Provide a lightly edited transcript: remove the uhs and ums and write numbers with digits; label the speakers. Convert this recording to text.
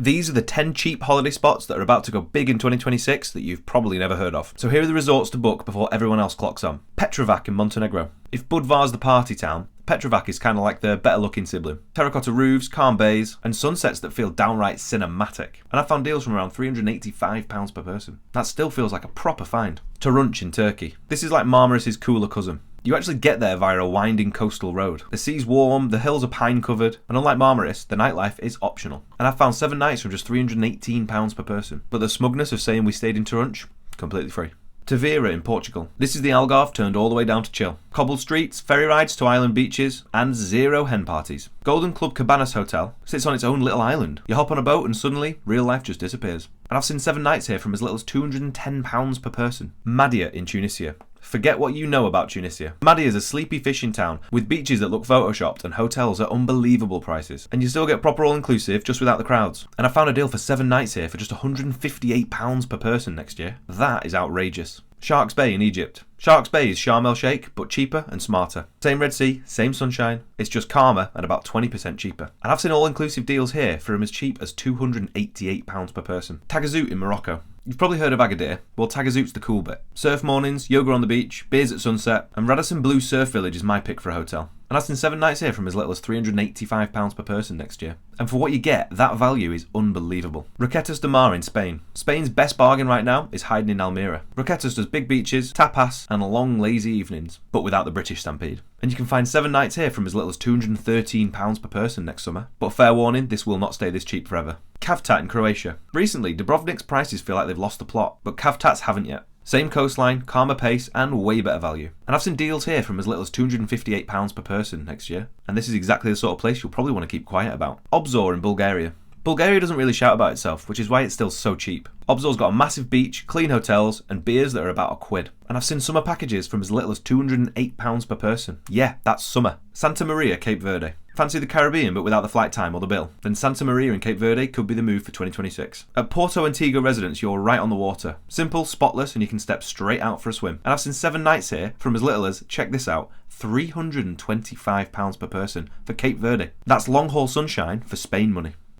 Speaker 1: These are the 10 cheap holiday spots that are about to go big in 2026 that you've probably never heard of. So here are the resorts to book before everyone else clocks on. Petrovac in Montenegro. If Budvar's the party town, Petrovac is kind of like the better looking sibling. Terracotta roofs, calm bays, and sunsets that feel downright cinematic. And I found deals from around £385 per person. That still feels like a proper find. Turunç in Turkey. This is like Marmaris's cooler cousin. You actually get there via a winding coastal road. The sea's warm, the hills are pine covered, and unlike Marmaris, the nightlife is optional. And I found 7 nights from just £318 per person. But the smugness of saying we stayed in Turunç, completely free. Tavira in Portugal. This is the Algarve turned all the way down to chill. Cobbled streets, ferry rides to island beaches, and 0 hen parties. Golden Club Cabanas Hotel sits on its own little island. You hop on a boat and suddenly, real life just disappears. And I've seen 7 nights here from as little as £210 per person. Madia in Tunisia. Forget what you know about Tunisia. Madia is a sleepy fishing town with beaches that look photoshopped and hotels at unbelievable prices. And you still get proper all-inclusive just without the crowds. And I found a deal for 7 nights here for just £158 per person next year. That is outrageous. Sharks Bay in Egypt. Sharks Bay is Sharm el Sheikh, but cheaper and smarter. Same Red Sea, same sunshine. It's just calmer and about 20% cheaper. And I've seen all-inclusive deals here for as cheap as £288 per person. Tagazout in Morocco. You've probably heard of Agadir. Well, Tagazout's the cool bit. Surf mornings, yoga on the beach, beers at sunset, and Radisson Blu Surf Village is my pick for a hotel. And I've seen 7 nights here from as little as £385 per person next year. And for what you get, that value is unbelievable. Roquetas de Mar in Spain. Spain's best bargain right now is hiding in Almeria. Roquetas does big beaches, tapas, and long lazy evenings, but without the British stampede. And you can find 7 nights here from as little as £213 per person next summer. But fair warning, this will not stay this cheap forever. Cavtat in Croatia. Recently, Dubrovnik's prices feel like they've lost the plot, but Cavtat's haven't yet. Same coastline, calmer pace, and way better value. And I've seen deals here from as little as £258 per person next year. And this is exactly the sort of place you'll probably want to keep quiet about. Obzor in Bulgaria. Bulgaria doesn't really shout about itself, which is why it's still so cheap. Obzor's got a massive beach, clean hotels, and beers that are about £1. And I've seen summer packages from as little as £208 per person. Yeah, that's summer. Santa Maria, Cape Verde. Fancy the Caribbean but without the flight time or the bill? Then Santa Maria in Cape Verde could be the move for 2026. At Porto Antigua Residence, you're right on the water. Simple, spotless, and you can step straight out for a swim. And I've seen 7 nights here from as little as, check this out, £325 per person for Cape Verde. That's long haul sunshine for Spain money.